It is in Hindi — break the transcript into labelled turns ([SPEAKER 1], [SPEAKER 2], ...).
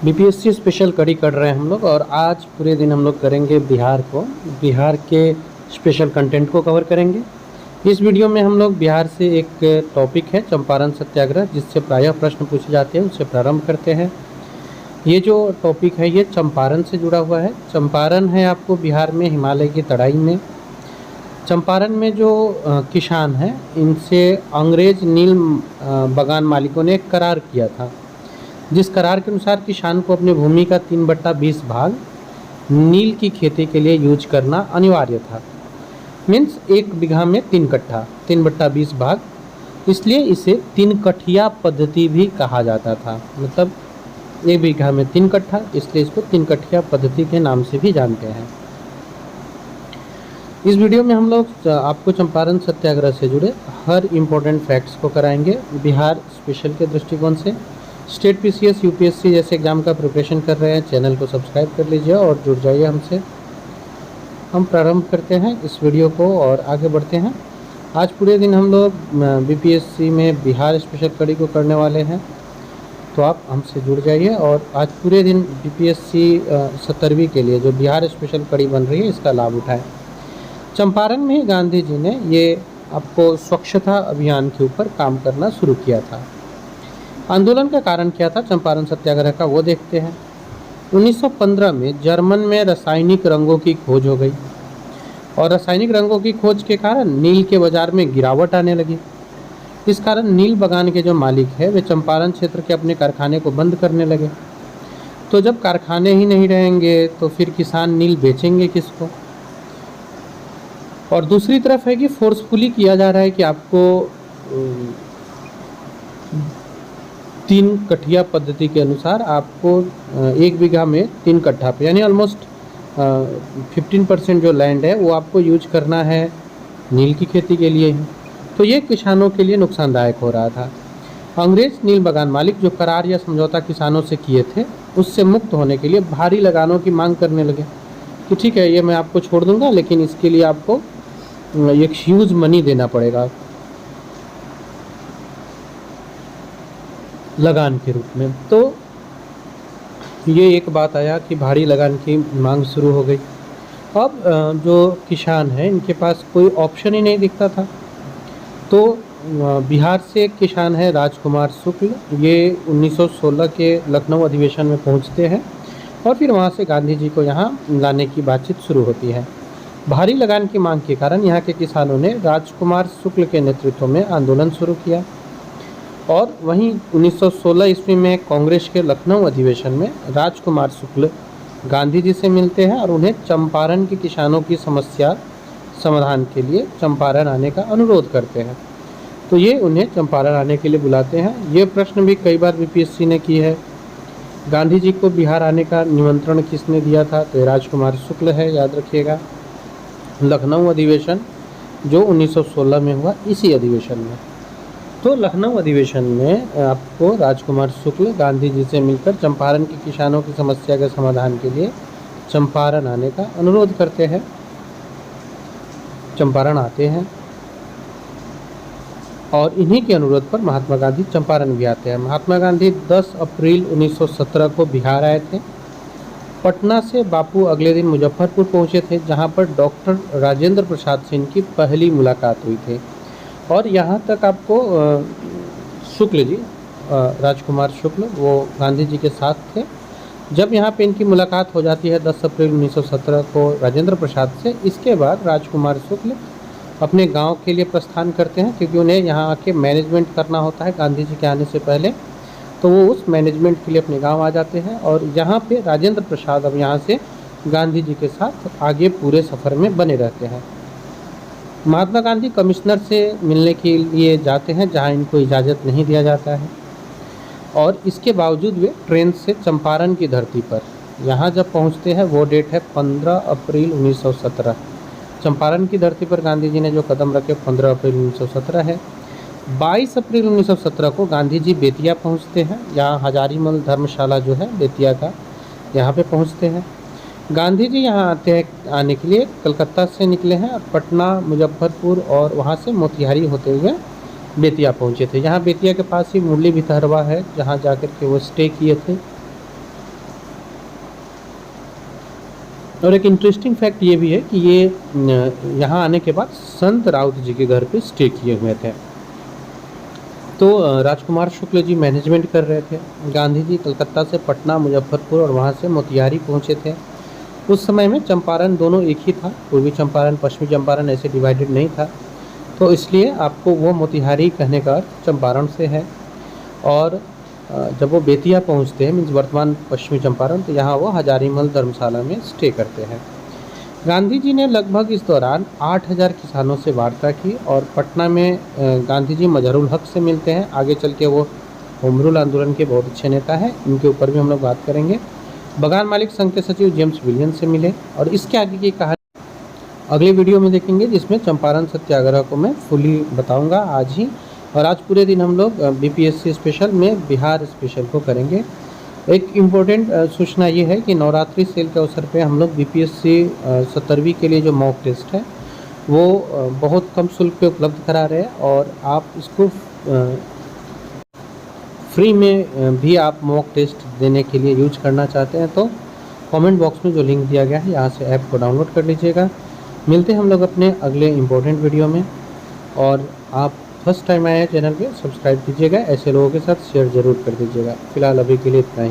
[SPEAKER 1] बीपीएससी स्पेशल कड़ी कर रहे हैं हम लोग और आज पूरे दिन हम लोग करेंगे बिहार के स्पेशल कंटेंट को कवर करेंगे। इस वीडियो में हम लोग बिहार से एक टॉपिक है चंपारण सत्याग्रह, जिससे प्रायः प्रश्न पूछे जाते हैं, उससे प्रारंभ करते हैं। ये जो टॉपिक है ये चंपारण से जुड़ा हुआ है। चंपारण है आपको बिहार में हिमालय की तराई में। चंपारण में जो किसान हैं इनसे अंग्रेज नील बागान मालिकों ने एक करार किया था, जिस करार के अनुसार किसान को अपनी भूमि का 3/20 भाग नील की खेती के लिए यूज करना अनिवार्य था। मीन्स 1 बीघा में 3 कट्ठा, 3/20 भाग, इसलिए इसे 3 कठिया पद्धति भी कहा जाता था। मतलब 1 बीघा में 3 कट्ठा, इसलिए इसको 3 कठिया पद्धति के नाम से भी जानते हैं। इस वीडियो में हम लोग आपको चंपारण सत्याग्रह से जुड़े हर इम्पोर्टेंट फैक्ट्स को कराएंगे बिहार स्पेशल के दृष्टिकोण से। स्टेट पीसीएस, यूपीएससी जैसे एग्ज़ाम का प्रिपरेशन कर रहे हैं, चैनल को सब्सक्राइब कर लीजिए और जुड़ जाइए हमसे। हम प्रारंभ करते हैं इस वीडियो को और आगे बढ़ते हैं। आज पूरे दिन हम लोग बीपीएससी में बिहार स्पेशल कड़ी को करने वाले हैं, तो आप हमसे जुड़ जाइए और आज पूरे दिन बीपीएससी 17वीं के लिए जो बिहार स्पेशल कड़ी बन रही है इसका लाभ उठाएं। चंपारण में गांधी जी ने ये आपको स्वच्छता अभियान के ऊपर काम करना शुरू किया था। आंदोलन का कारण क्या था चंपारण सत्याग्रह का, वो देखते हैं। 1915 में जर्मन में रासायनिक रंगों की खोज हो गई और रासायनिक रंगों की खोज के कारण नील के बाजार में गिरावट आने लगी। इस कारण नील बागान के जो मालिक है वे चंपारण क्षेत्र के अपने कारखाने को बंद करने लगे। तो जब कारखाने ही नहीं रहेंगे तो फिर किसान नील बेचेंगे किसको। और दूसरी तरफ है कि फोर्सफुली किया जा रहा है कि आपको 3 कठिया पद्धति के अनुसार आपको 1 बीघा में 3 कट्ठा पे, यानी ऑलमोस्ट 15% जो लैंड है वो आपको यूज करना है नील की खेती के लिए ही। तो ये किसानों के लिए नुकसानदायक हो रहा था। अंग्रेज नील बागान मालिक जो करार या समझौता किसानों से किए थे उससे मुक्त होने के लिए भारी लगानों की मांग करने लगे कि ठीक है, ये मैं आपको छोड़ दूंगा, लेकिन इसके लिए आपको एक ह्यूज मनी देना पड़ेगा लगान के रूप में। तो ये एक बात आया कि भारी लगान की मांग शुरू हो गई। अब जो किसान हैं इनके पास कोई ऑप्शन ही नहीं दिखता था। तो बिहार से एक किसान है राजकुमार शुक्ल, ये 1916 के लखनऊ अधिवेशन में पहुंचते हैं और फिर वहां से गांधी जी को यहाँ लाने की बातचीत शुरू होती है। भारी लगान की मांग के कारण यहाँ के किसानों ने राजकुमार शुक्ल के नेतृत्व में आंदोलन शुरू किया और वहीं 1916 ईस्वी में कांग्रेस के लखनऊ अधिवेशन में राजकुमार शुक्ल गांधी जी से मिलते हैं और उन्हें चंपारण के किसानों की समस्या समाधान के लिए चंपारण आने का अनुरोध करते हैं। तो ये उन्हें चंपारण आने के लिए बुलाते हैं। ये प्रश्न भी कई बार बीपीएससी ने की है, गांधी जी को बिहार आने का निमंत्रण किसने दिया था, तो राजकुमार शुक्ल है, याद रखिएगा। लखनऊ अधिवेशन जो 1916 में हुआ, इसी अधिवेशन में। तो लखनऊ अधिवेशन में आपको राजकुमार शुक्ल गांधी जी से मिलकर चंपारण के किसानों की समस्या के समाधान के लिए चंपारण आने का अनुरोध करते हैं। चंपारण आते हैं और इन्हीं के अनुरोध पर महात्मा गांधी चंपारण भी आते हैं। महात्मा गांधी 10 अप्रैल 1917 को बिहार आए थे। पटना से बापू अगले दिन मुजफ्फरपुर पहुंचे थे, जहां पर डॉक्टर राजेंद्र प्रसाद से इनकी पहली मुलाकात हुई थी। और यहाँ तक आपको शुक्ल जी, राजकुमार शुक्ल, वो गांधी जी के साथ थे। जब यहाँ पे इनकी मुलाकात हो जाती है 10 अप्रैल 1917 को राजेंद्र प्रसाद से, इसके बाद राजकुमार शुक्ल अपने गांव के लिए प्रस्थान करते हैं, क्योंकि उन्हें यहाँ आके मैनेजमेंट करना होता है गांधी जी के आने से पहले। तो वो उस मैनेजमेंट के लिए अपने गांव आ जाते हैं और यहाँ पे राजेंद्र प्रसाद अब यहाँ से गांधी जी के साथ आगे पूरे सफ़र में बने रहते हैं। महात्मा गांधी कमिश्नर से मिलने के लिए जाते हैं, जहां इनको इजाज़त नहीं दिया जाता है और इसके बावजूद वे ट्रेन से चंपारण की धरती पर यहाँ जब पहुँचते हैं, वो डेट है 15 अप्रैल 1917। चंपारण की धरती पर गांधी जी ने जो कदम रखे 15 अप्रैल 1917 है। 22 अप्रैल 1917 को गांधी जी बेतिया पहुँचते हैं। यहाँ हजारीमल धर्मशाला जो है बेतिया का, यहाँ पे पहुँचते हैं। गांधी जी यहाँ आने के लिए कलकत्ता से निकले हैं और पटना, मुजफ्फरपुर और वहाँ से मोतिहारी होते हुए बेतिया पहुँचे थे। यहाँ बेतिया के पास ही मुरली भितहरवा है, जहाँ जाकर के वो स्टे किए थे। और एक इंटरेस्टिंग फैक्ट ये भी है कि ये यहाँ आने के बाद संत राउत जी के घर पे स्टे किए हुए थे। तो राजकुमार शुक्ल जी मैनेजमेंट कर रहे थे। गांधी जी कलकत्ता से पटना, मुजफ्फरपुर और वहाँ से मोतिहारी पहुँचे थे। उस समय में चंपारण दोनों एक ही था, पूर्वी चंपारण पश्चिमी चंपारण ऐसे डिवाइडेड नहीं था, तो इसलिए आपको वो मोतिहारी कहने का अर्थ चंपारण से है। और जब वो बेतिया पहुँचते हैं, मीन्स वर्तमान पश्चिमी चंपारण, तो यहाँ वो हजारीमल धर्मशाला में स्टे करते हैं। गांधी जी ने लगभग इस दौरान 8,000 किसानों से वार्ता की और पटना में गांधी जी मजहरुल हक से मिलते हैं। आगे चल के वो होम रूल आंदोलन के बहुत अच्छे नेता हैं, इनके ऊपर भी हम लोग बात करेंगे। बगान मालिक संघ के सचिव जेम्स विलियम से मिले और इसके आगे की कहानी अगले वीडियो में देखेंगे, जिसमें चंपारण सत्याग्रह को मैं फुली बताऊंगा आज ही। और आज पूरे दिन हम लोग बीपीएससी स्पेशल में बिहार स्पेशल को करेंगे। एक इम्पोर्टेंट सूचना ये है कि नवरात्रि सेल के अवसर पे हम लोग बीपीएससी 17वीं के लिए जो मॉक टेस्ट है वो बहुत कम शुल्क पे उपलब्ध करा रहे हैं, और आप इसको फ्री में भी आप मॉक टेस्ट देने के लिए यूज करना चाहते हैं तो कमेंट बॉक्स में जो लिंक दिया गया है यहाँ से ऐप को डाउनलोड कर लीजिएगा। मिलते हैं हम लोग अपने अगले इम्पोर्टेंट वीडियो में, और आप फर्स्ट टाइम आए हैं चैनल पे सब्सक्राइब कीजिएगा, ऐसे लोगों के साथ शेयर ज़रूर कर दीजिएगा। फिलहाल अभी के लिए इतना ही।